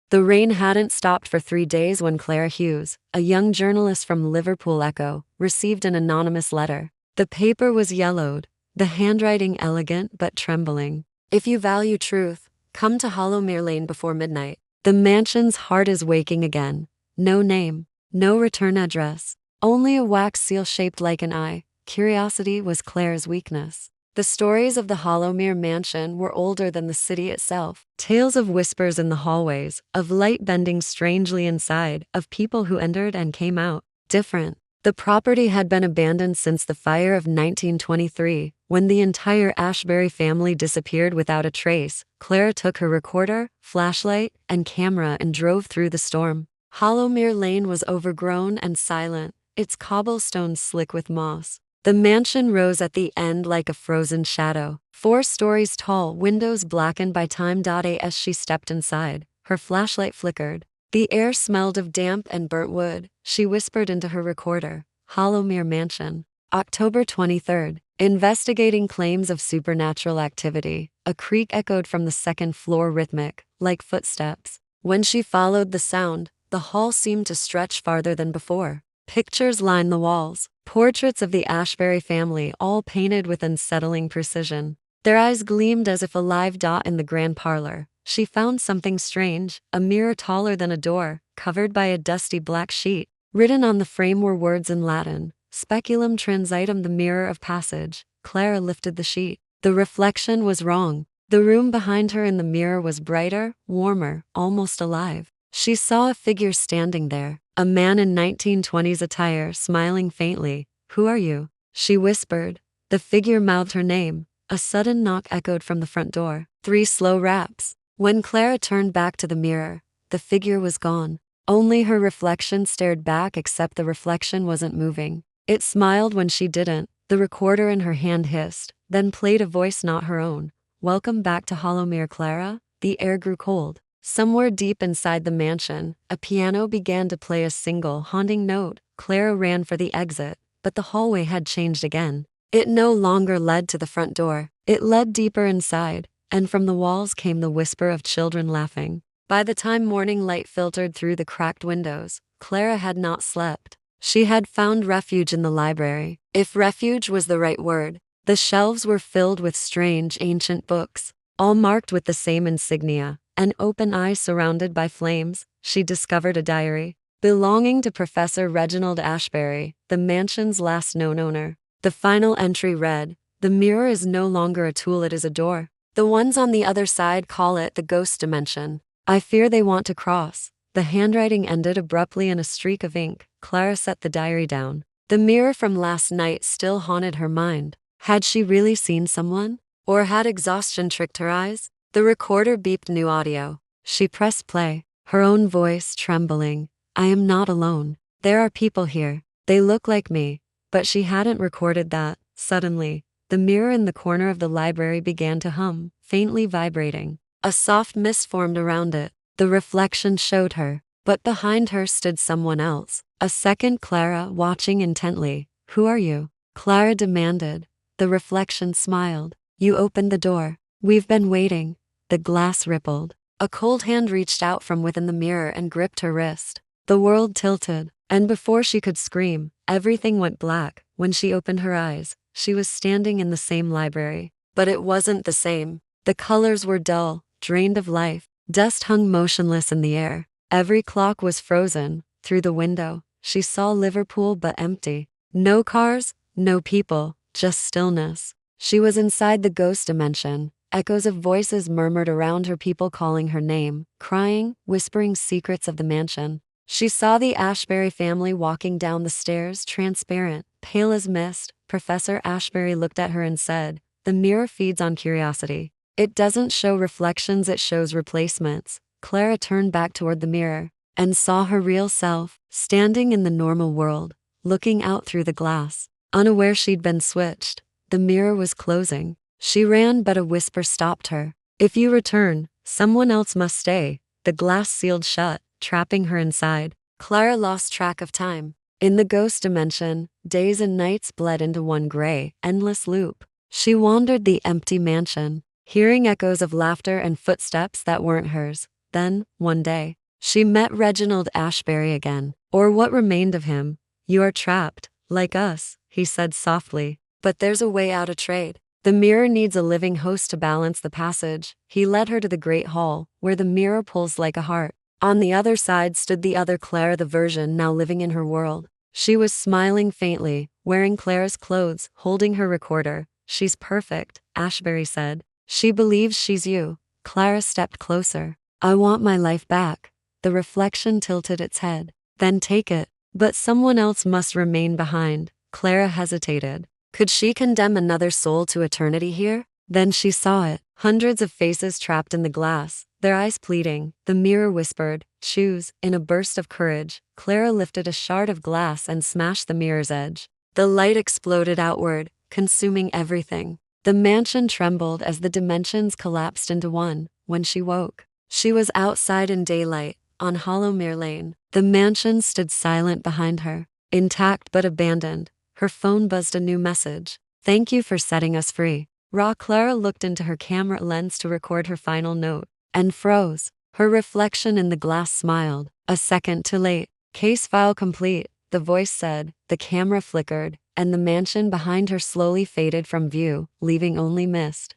The rain hadn't stopped for 3 days when Clara Hughes, a young journalist from Liverpool Echo, received an anonymous letter. The paper was yellowed, the handwriting elegant but trembling. If you value truth, come to Hollowmere Lane before midnight. The mansion's heart is waking again. No name, no return address, only a wax seal shaped like an eye. Curiosity was Clara's weakness. The stories of the Hollowmere mansion were older than the city itself. Tales of whispers in the hallways, of light bending strangely inside, of people who entered and came out different. The property had been abandoned since the fire of 1923, when the entire Ashbury family disappeared without a trace. Clara took her recorder, flashlight, and camera and drove through the storm. Hollowmere Lane was overgrown and silent, its cobblestones slick with moss. The mansion rose at the end like a frozen shadow, 4 stories tall, windows blackened by time. As she stepped inside, her flashlight flickered. The air smelled of damp and burnt wood. She whispered into her recorder, Hollowmere Mansion. October 23rd. Investigating claims of supernatural activity. A creak echoed from the second floor, rhythmic, like footsteps. When she followed the sound, the hall seemed to stretch farther than before. Pictures lined the walls, portraits of the Ashbury family, all painted with unsettling precision. Their eyes gleamed as if alive. In the grand parlor, she found something strange, a mirror taller than a door, covered by a dusty black sheet. Written on the frame were words in Latin, Speculum transitum, the mirror of passage. Clara lifted the sheet. The reflection was wrong. The room behind her in the mirror was brighter, warmer, almost alive. She saw a figure standing there, a man in 1920s attire, smiling faintly. Who are you? She whispered. The figure mouthed her name. A sudden knock echoed from the front door. 3 slow raps. When Clara turned back to the mirror, the figure was gone. Only her reflection stared back, except the reflection wasn't moving. It smiled when she didn't. The recorder in her hand hissed, then played a voice not her own. Welcome back to Hollowmere, Clara. The air grew cold. Somewhere deep inside the mansion, a piano began to play a single, haunting note. Clara ran for the exit, but the hallway had changed again. It no longer led to the front door. It led deeper inside, and from the walls came the whisper of children laughing. By the time morning light filtered through the cracked windows, Clara had not slept. She had found refuge in the library, if refuge was the right word. The shelves were filled with strange, ancient books, all marked with the same insignia. An open eye surrounded by flames. She discovered a diary belonging to Professor Reginald Ashbury, the mansion's last known owner. The final entry read, "The mirror is no longer a tool, it is a door. The ones on the other side call it the ghost dimension. I fear they want to cross." The handwriting ended abruptly in a streak of ink. Clara set the diary down. The mirror from last night still haunted her mind. Had she really seen someone? Or had exhaustion tricked her eyes? The recorder beeped new audio. She pressed play, her own voice trembling. I am not alone. There are people here. They look like me. But she hadn't recorded that. Suddenly, the mirror in the corner of the library began to hum, faintly vibrating. A soft mist formed around it. The reflection showed her, but behind her stood someone else. A second Clara, watching intently. Who are you? Clara demanded. The reflection smiled. You opened the door. We've been waiting. The glass rippled. A cold hand reached out from within the mirror and gripped her wrist. The world tilted, and before she could scream, everything went black. When she opened her eyes, she was standing in the same library. But it wasn't the same. The colors were dull, drained of life. Dust hung motionless in the air. Every clock was frozen. Through the window, she saw Liverpool but empty. No cars, no people, just stillness. She was inside the ghost dimension. Echoes of voices murmured around her, people calling her name, crying, whispering secrets of the mansion. She saw the Ashbury family walking down the stairs, transparent, pale as mist. Professor Ashbury looked at her and said, "The mirror feeds on curiosity. It doesn't show reflections, it shows replacements." Clara turned back toward the mirror and saw her real self, standing in the normal world, looking out through the glass. Unaware she'd been switched. The mirror was closing. She ran, but a whisper stopped her. If you return, someone else must stay. The glass sealed shut, trapping her inside. Clara lost track of time. In the ghost dimension, days and nights bled into one gray, endless loop. She wandered the empty mansion, hearing echoes of laughter and footsteps that weren't hers. Then, one day, she met Reginald Ashbury again, or what remained of him. You are trapped, like us, he said softly. But there's a way out. A trade. The mirror needs a living host to balance the passage. He led her to the great hall, where the mirror pulls like a heart. On the other side stood the other Clara, the version now living in her world. She was smiling faintly, wearing Clara's clothes, holding her recorder. She's perfect, Ashbury said. She believes she's you. Clara stepped closer. I want my life back. The reflection tilted its head. Then take it. But someone else must remain behind. Clara hesitated. Could she condemn another soul to eternity here? Then she saw it. Hundreds of faces trapped in the glass, their eyes pleading. The mirror whispered, choose. In a burst of courage, Clara lifted a shard of glass and smashed the mirror's edge. The light exploded outward, consuming everything. The mansion trembled as the dimensions collapsed into one. When she woke, she was outside in daylight, on Hollowmere Lane. The mansion stood silent behind her, intact but abandoned. Her phone buzzed a new message. Thank you for setting us free. Clara looked into her camera lens to record her final note, and froze. Her reflection in the glass smiled. A second too late. Case file complete, the voice said. The camera flickered, and the mansion behind her slowly faded from view, leaving only mist.